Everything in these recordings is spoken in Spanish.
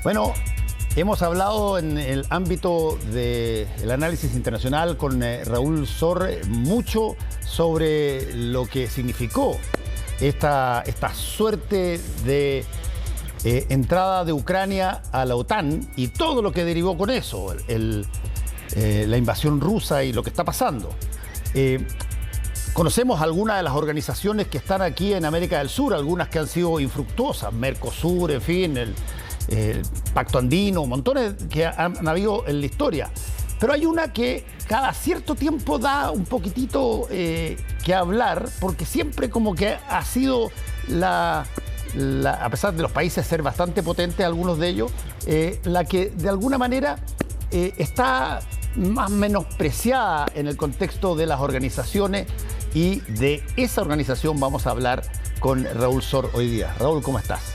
Bueno, hemos hablado en el ámbito del análisis internacional con Raúl Sor mucho sobre lo que significó esta suerte de entrada de Ucrania a la OTAN y todo lo que derivó con eso, la invasión rusa y lo que está pasando. Conocemos algunas de las organizaciones que están aquí en América del Sur, algunas que han sido infructuosas, Mercosur, en fin, el Pacto Andino, montones que han habido en la historia. Pero hay una que cada cierto tiempo da un poquitito que hablar, porque siempre como que ha sido a pesar de los países ser bastante potentes, algunos de ellos, la que de alguna manera está más menospreciada en el contexto de las organizaciones, y de esa organización vamos a hablar con Raúl Sor hoy día. Raúl, ¿cómo estás?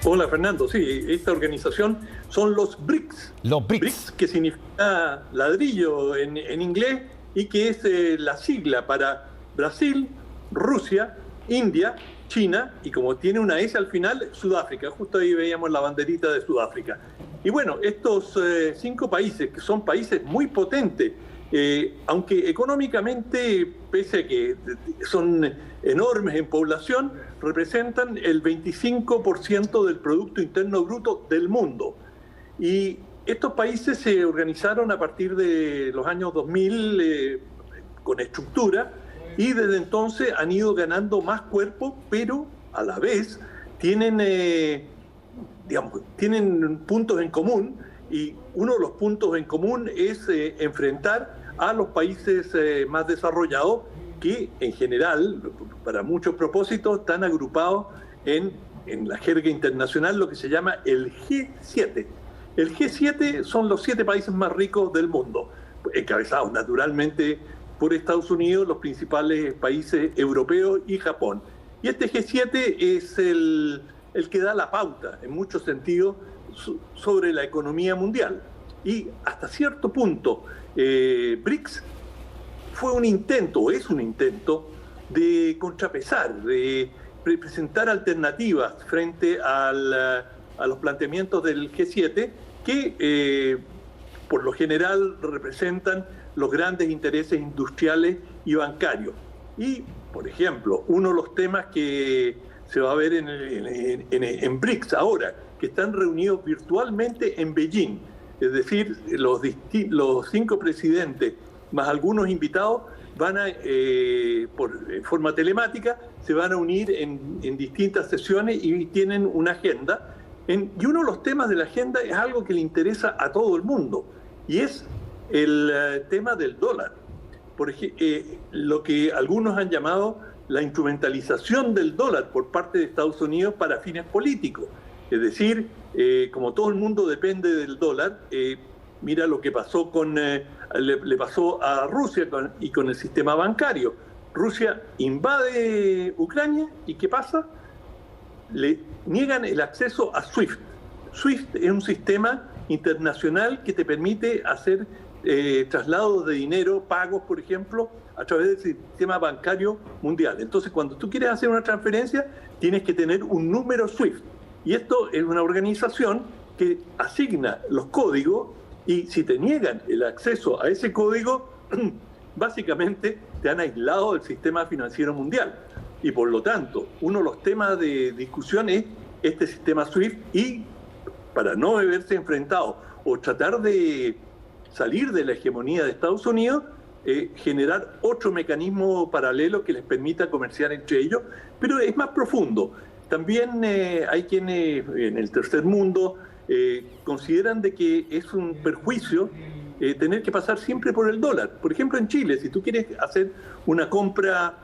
Hola, Fernando. Sí, esta organización son los BRICS. Los BRICS. BRICS, que significa ladrillo en inglés y que es la sigla para Brasil, Rusia, India, China y, como tiene una S al final, Sudáfrica. Justo ahí veíamos la banderita de Sudáfrica. Y bueno, estos 5 países, que son países muy potentes, aunque económicamente, pese a que son enormes en población, representan el 25% del Producto Interno Bruto del mundo. Y estos países se organizaron a partir de los años 2000 con estructura, y desde entonces han ido ganando más cuerpo, pero a la vez tienen, tienen puntos en común, y uno de los puntos en común es enfrentar a los países más desarrollados, que en general, para muchos propósitos, están agrupados en la jerga internacional, lo que se llama el G7. El G7 son los 7 países más ricos del mundo, encabezados naturalmente por Estados Unidos, los principales países europeos y Japón. Y este G7 es el que da la pauta, en muchos sentidos, sobre la economía mundial. Y hasta cierto punto, BRICS fue un intento, es un intento, de contrapesar, de presentar alternativas frente a los planteamientos del G7, que por lo general representan los grandes intereses industriales y bancarios. Y, por ejemplo, uno de los temas que se va a ver en BRICS ahora, que están reunidos virtualmente en Beijing, es decir, los 5 presidentes más algunos invitados van a, por forma telemática, se van a unir en distintas sesiones y tienen una agenda. Y uno de los temas de la agenda es algo que le interesa a todo el mundo, y es el tema del dólar. Lo que algunos han llamado la instrumentalización del dólar por parte de Estados Unidos para fines políticos. Es decir, como todo el mundo depende del dólar, mira lo que pasó le pasó a Rusia y con el sistema bancario. Rusia invade Ucrania y ¿qué pasa? Le niegan el acceso a SWIFT. SWIFT es un sistema internacional que te permite hacer traslados de dinero, pagos, por ejemplo, a través del sistema bancario mundial. Entonces, cuando tú quieres hacer una transferencia, tienes que tener un número SWIFT. Y esto es una organización que asigna los códigos, y si te niegan el acceso a ese código, básicamente te han aislado del sistema financiero mundial. Y por lo tanto, uno de los temas de discusión es este sistema SWIFT, y para no verse enfrentado o tratar de salir de la hegemonía de Estados Unidos, generar otro mecanismo paralelo que les permita comerciar entre ellos, pero es más profundo. También hay quienes en el tercer mundo consideran de que es un perjuicio tener que pasar siempre por el dólar. Por ejemplo, en Chile, si tú quieres hacer una compra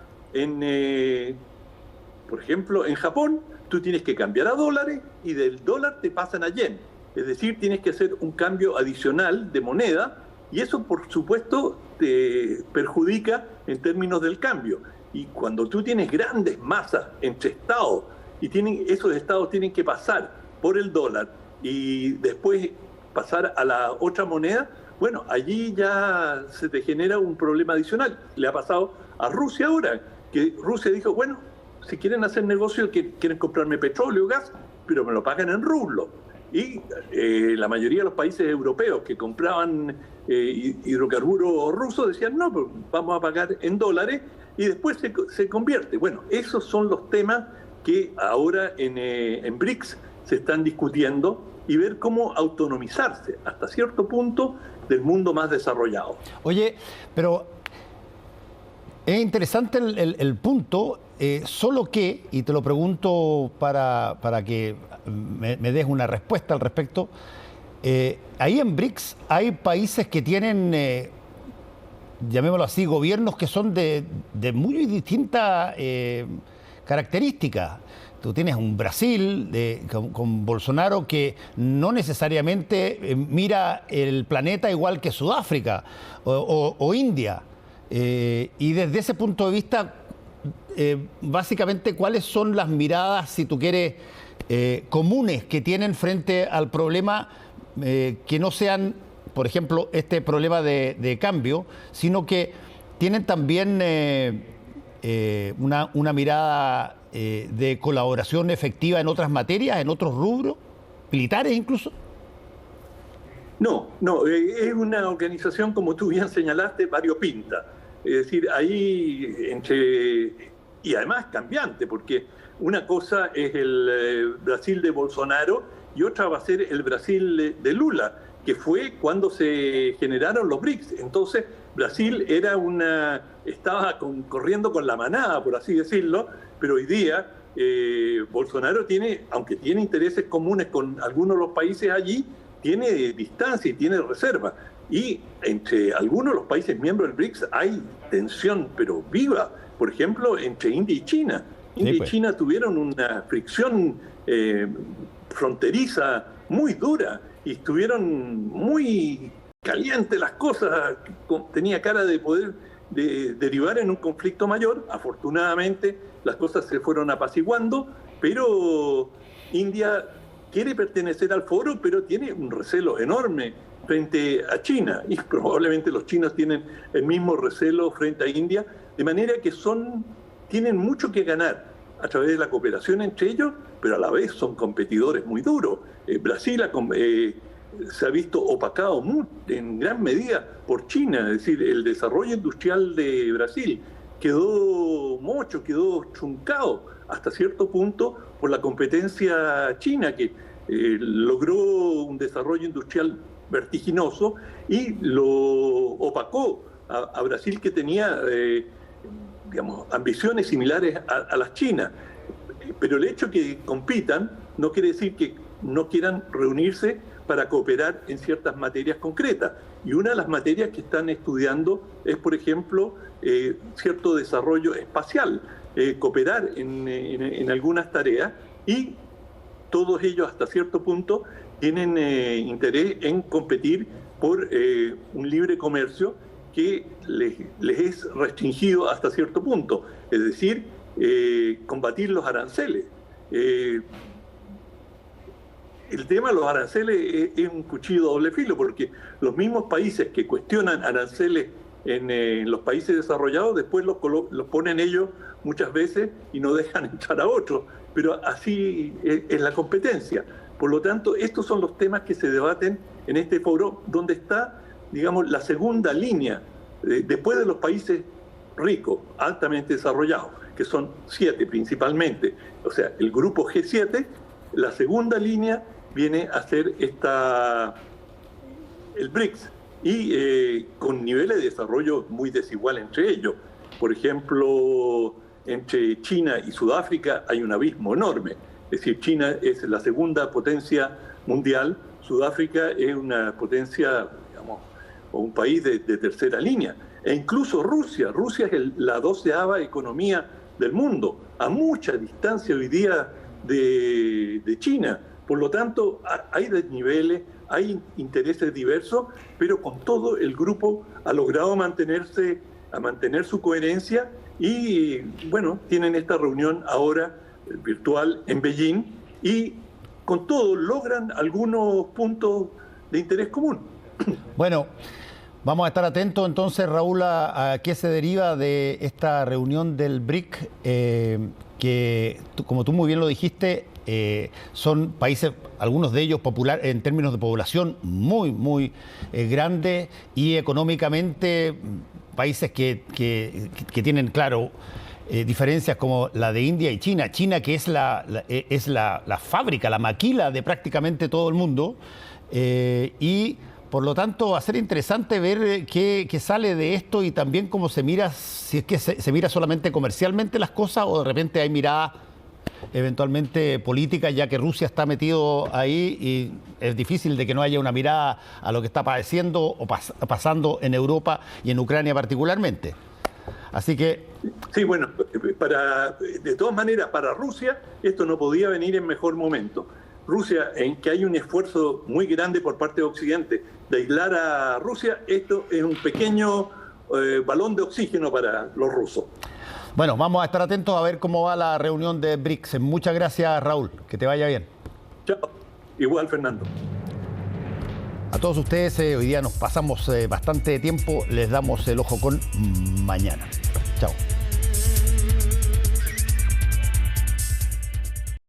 por ejemplo, en Japón, tú tienes que cambiar a dólares y del dólar te pasan a yen. Es decir, tienes que hacer un cambio adicional de moneda, y eso, por supuesto, te perjudica en términos del cambio. Y cuando tú tienes grandes masas entre estados, y esos estados tienen que pasar por el dólar y después pasar a la otra moneda, bueno, allí ya se te genera un problema adicional. Le ha pasado a Rusia ahora, que Rusia dijo, bueno, si quieren hacer negocio, que quieren comprarme petróleo, gas, pero me lo pagan en rublo. y la mayoría de los países europeos que compraban hidrocarburos rusos decían, no, pues vamos a pagar en dólares y después se convierte. Bueno, esos son los temas que ahora en BRICS se están discutiendo y ver cómo autonomizarse hasta cierto punto del mundo más desarrollado. Oye, pero es interesante el punto, solo que, y te lo pregunto para que me des una respuesta al respecto, ahí en BRICS hay países que tienen, llamémoslo así, gobiernos que son de muy distintas características. Tú tienes un Brasil con Bolsonaro que no necesariamente mira el planeta igual que Sudáfrica o India. Y desde ese punto de vista, básicamente, ¿cuáles son las miradas, si tú quieres, comunes que tienen frente al problema que no sean, por ejemplo, este problema de cambio, sino que tienen también una mirada de colaboración efectiva en otras materias, en otros rubros, militares incluso? No, es una organización, como tú bien señalaste, variopinta. Es decir, ahí y además cambiante, porque una cosa es el Brasil de Bolsonaro y otra va a ser el Brasil de Lula, que fue cuando se generaron los BRICS. Entonces, Brasil estaba corriendo con la manada, por así decirlo, pero hoy día Bolsonaro aunque tiene intereses comunes con algunos de los países allí, tiene distancia y tiene reserva. Y entre algunos de los países miembros del BRICS hay tensión, pero viva. Por ejemplo, entre India y China. India y China tuvieron una fricción fronteriza muy dura y estuvieron muy calientes las cosas. Tenía cara de poder derivar en un conflicto mayor. Afortunadamente, las cosas se fueron apaciguando, pero India quiere pertenecer al foro, pero tiene un recelo enorme frente a China, y probablemente los chinos tienen el mismo recelo frente a India, de manera que tienen mucho que ganar a través de la cooperación entre ellos, pero a la vez son competidores muy duros. Brasil se ha visto opacado en gran medida por China, es decir, el desarrollo industrial de Brasil quedó truncado hasta cierto punto por la competencia china, que logró un desarrollo industrial vertiginoso y lo opacó a Brasil, que tenía ambiciones similares a las chinas. Pero el hecho de que compitan no quiere decir que no quieran reunirse para cooperar en ciertas materias concretas. Y una de las materias que están estudiando es, por ejemplo, cierto desarrollo espacial, cooperar en algunas tareas, y todos ellos hasta cierto punto tienen interés en competir por un libre comercio que les es restringido hasta cierto punto, es decir, combatir los aranceles. El tema de los aranceles es un cuchillo de doble filo, porque los mismos países que cuestionan aranceles en los países desarrollados, después los ponen ellos muchas veces y no dejan entrar a otros, pero así es la competencia. Por lo tanto, estos son los temas que se debaten en este foro, donde está, digamos, la segunda línea, después de los países ricos, altamente desarrollados, que son 7 principalmente, o sea, el grupo G7, la segunda línea viene a ser el BRICS, y con niveles de desarrollo muy desiguales entre ellos. Por ejemplo, entre China y Sudáfrica hay un abismo enorme. Es decir, China es la segunda potencia mundial, Sudáfrica es una potencia, digamos, o un país de tercera línea. E incluso Rusia es la 12ª economía del mundo, a mucha distancia hoy día de China. Por lo tanto, hay desniveles, hay intereses diversos, pero con todo el grupo ha logrado mantener su coherencia y, bueno, tienen esta reunión ahora virtual en Beijing y con todo logran algunos puntos de interés común. Bueno, vamos a estar atentos entonces, Raúl, a qué se deriva de esta reunión del BRIC, que, como tú muy bien lo dijiste, son países, algunos de ellos popular, en términos de población, muy grandes y económicamente países que tienen, claro, diferencias como la de India y China. China, que es la fábrica, la maquila de prácticamente todo el mundo, y por lo tanto va a ser interesante ver qué sale de esto y también cómo se mira, si es que se mira solamente comercialmente las cosas o de repente hay miradas eventualmente políticas, ya que Rusia está metido ahí y es difícil de que no haya una mirada a lo que está padeciendo o pasando en Europa y en Ucrania particularmente. Así que... Sí, bueno, de todas maneras, para Rusia esto no podía venir en mejor momento. Rusia, en que hay un esfuerzo muy grande por parte de Occidente de aislar a Rusia, esto es un pequeño balón de oxígeno para los rusos. Bueno, vamos a estar atentos a ver cómo va la reunión de BRICS. Muchas gracias, Raúl. Que te vaya bien. Chao. Igual, Fernando. A todos ustedes, hoy día nos pasamos bastante tiempo. Les damos el ojo con mañana. Chao.